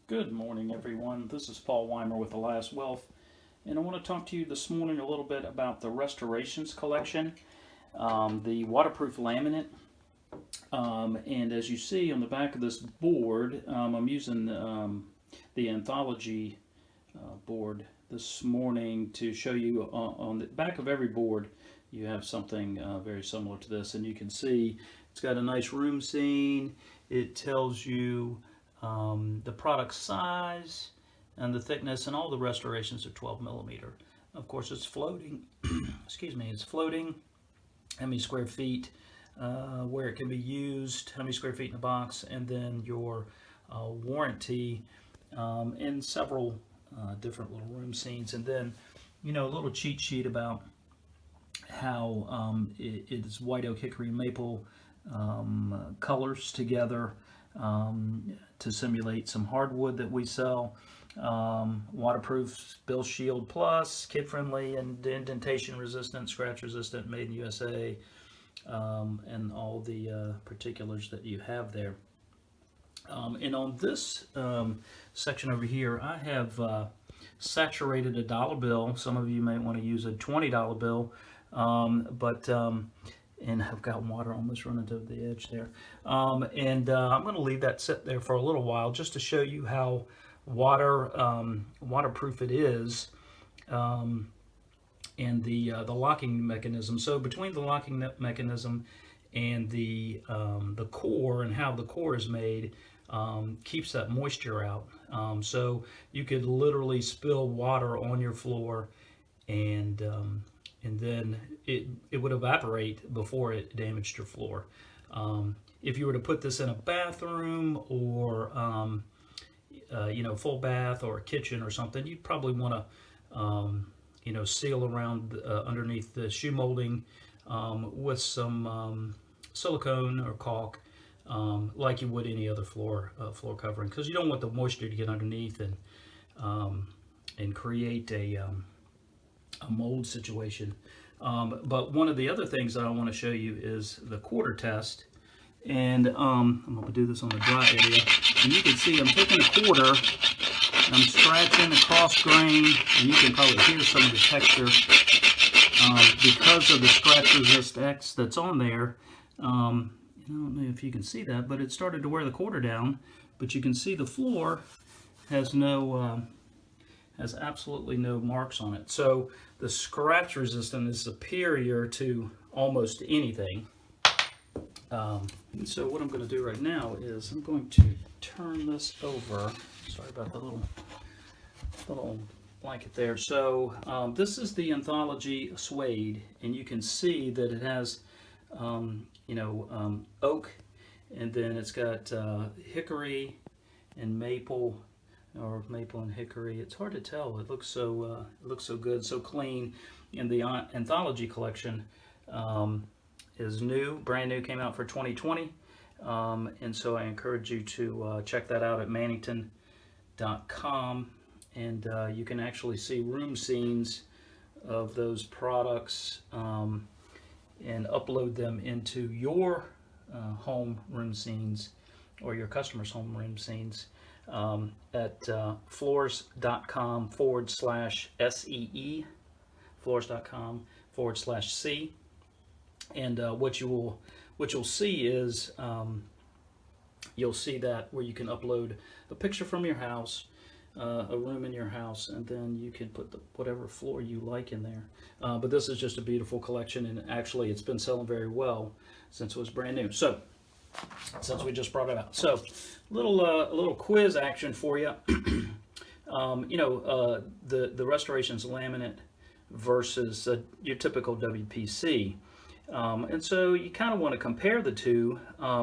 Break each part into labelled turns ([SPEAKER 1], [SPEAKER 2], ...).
[SPEAKER 1] Good morning, everyone. This is Paul Weimer with The Last Wealth, and I want to talk to you this morning a little bit about the Restorations collection, the waterproof laminate. And as you see on the back of this board, I'm using the anthology board this morning to show you on the back of every board you have something very similar to this, and you can see it's got a nice room scene. It tells you the product size and the thickness, and all the restorations are 12 millimeter. Of course, it's floating. Excuse me, it's floating. How many square feet, where it can be used, how many square feet in the box, and then your warranty, and several different little room scenes, and then a little cheat sheet about how it is white oak, hickory, and maple colors together to simulate some hardwood that we sell. Waterproof, Spill Shield Plus, kid friendly, and indentation resistant, scratch resistant, made in USA, and all the particulars that you have there. And on this section over here, I have saturated a dollar bill. Some of you may want to use a $20 bill, and I've got water almost running to the edge there. I'm going to leave that sit there for a little while just to show you how waterproof it is, and the locking mechanism. So between the locking mechanism and the core, and how the core is made, keeps that moisture out. So you could literally spill water on your floor, and then it would evaporate before it damaged your floor. If you were to put this in a bathroom, or full bath, or a kitchen or something, you'd probably want to seal around underneath the shoe molding with some silicone or caulk, like you would any other floor covering, because you don't want the moisture to get underneath and create a mold situation. But one of the other things that I want to show you is the quarter test. And I'm going to do this on the dry area. And you can see I'm taking a quarter, I'm scratching across grain, and you can probably hear some of the texture because of the scratch resist X that's on there. I don't know if you can see that, but it started to wear the quarter down. But you can see the floor has has absolutely no marks on it. So the scratch resistance is superior to almost anything. So what I'm going to do right now is I'm going to turn this over. Sorry about the little blanket there. So this is the Anthology suede, and you can see that it has oak, and then it's got hickory and maple, or maple and hickory. It's hard to tell. It looks so good, so clean. And the Anthology collection is new, brand new, came out for 2020. And so I encourage you to check that out at Mannington.com, and you can actually see room scenes of those products and upload them into your home room scenes, or your customers' home room scenes, at floors.com/SEE, floors.com/C. And what you'll see is you'll see that where you can upload a picture from your house, a room in your house, and then you can put whatever floor you like in there. But this is just a beautiful collection, and actually it's been selling very well since it was brand new. So since we just brought it out, so a little quiz action for you. The Restorations Laminate versus your typical WPC. And so you kind of want to compare the two.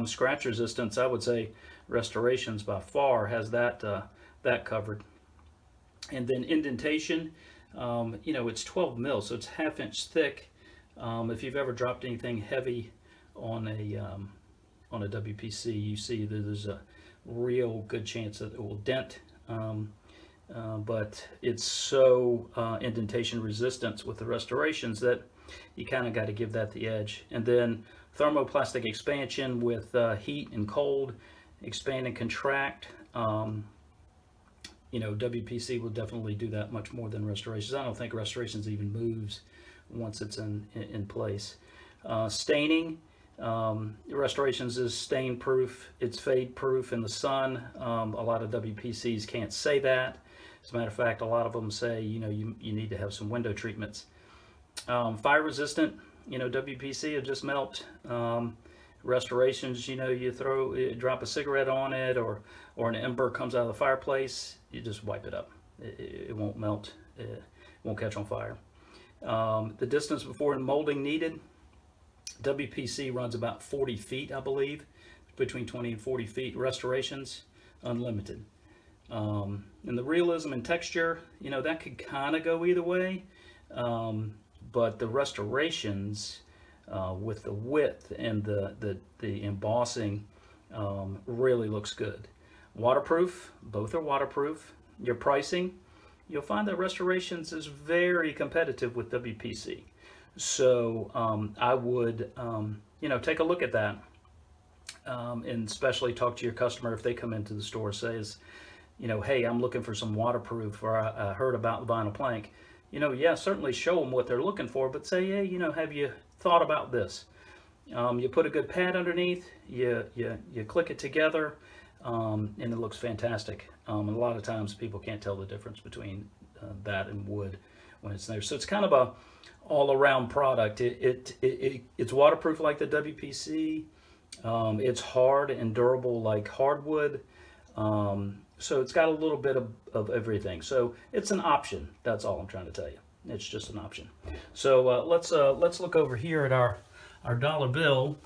[SPEAKER 1] Scratch resistance, I would say Restorations by far has that covered. And then indentation, it's 12 mil, so it's ½ inch thick. If you've ever dropped anything heavy on a WPC, you see that there's a real good chance that it will dent. But it's so indentation resistant with the Restorations that you kind of got to give that the edge. And then thermoplastic expansion with heat and cold, expand and contract. you know, WPC will definitely do that much more than Restorations. I don't think Restorations even moves once it's in place. Staining, Restorations is stain proof, it's fade proof in the sun. A lot of WPCs can't say that. As a matter of fact, a lot of them say, you know, you need to have some window treatments. Fire resistant, you know, WPC will just melt. Restorations, you know, you drop a cigarette on it, or an ember comes out of the fireplace, you just wipe it up. It won't melt, it won't catch on fire. The distance before molding needed, WPC runs about 40 feet, I believe, between 20 and 40 feet. Restorations, unlimited. And the realism and texture, you know, that could kind of go either way. But the Restorations, with the width and the embossing, really looks good. Waterproof, both are waterproof. Your pricing, you'll find that Restorations is very competitive with WPC. So I would, you know, take a look at that, and especially talk to your customer if they come into the store, says, you know, hey, I'm looking for some waterproof, or I heard about the vinyl plank. You know, yeah, certainly show them what they're looking for, but say, hey, you know, have you thought about this? You put a good pad underneath, you click it together, and it looks fantastic. And a lot of times people can't tell the difference between that and wood when it's there. So it's kind of a all-around product. It's waterproof like the WPC. It's hard and durable like hardwood. So it's got a little bit of everything. So it's an option. That's all I'm trying to tell you. It's just an option. So let's look over here at our dollar bill.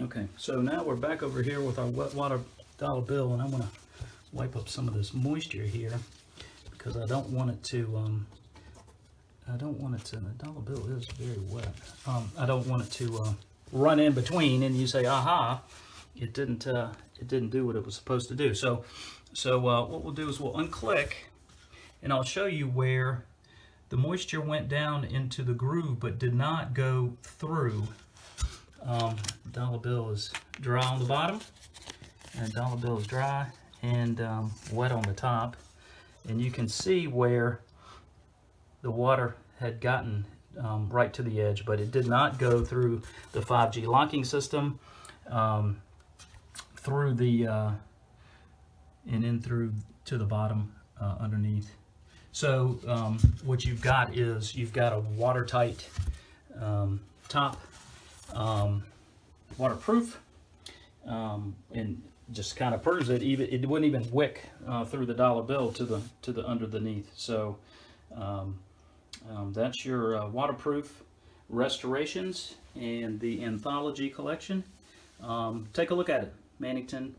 [SPEAKER 1] Okay, so now we're back over here with our wet water dollar bill, and I'm going to wipe up some of this moisture here because I don't want it to. The dollar bill is very wet. I don't want it to run in between, and you say, aha, it didn't do what it was supposed to do. So what we'll do is we'll unclick, and I'll show you where the moisture went down into the groove but did not go through. Dollar bill is dry on the bottom, and dollar bill is dry and wet on the top, and you can see where the water had gotten right to the edge, but it did not go through the 5G locking system, through the and in through to the bottom underneath. So what you've got is you've got a watertight top, waterproof, and just kind of proves it. Even it wouldn't even wick through the dollar bill to the underneath. So that's your waterproof Restorations and the Anthology collection. Take a look at it. Mannington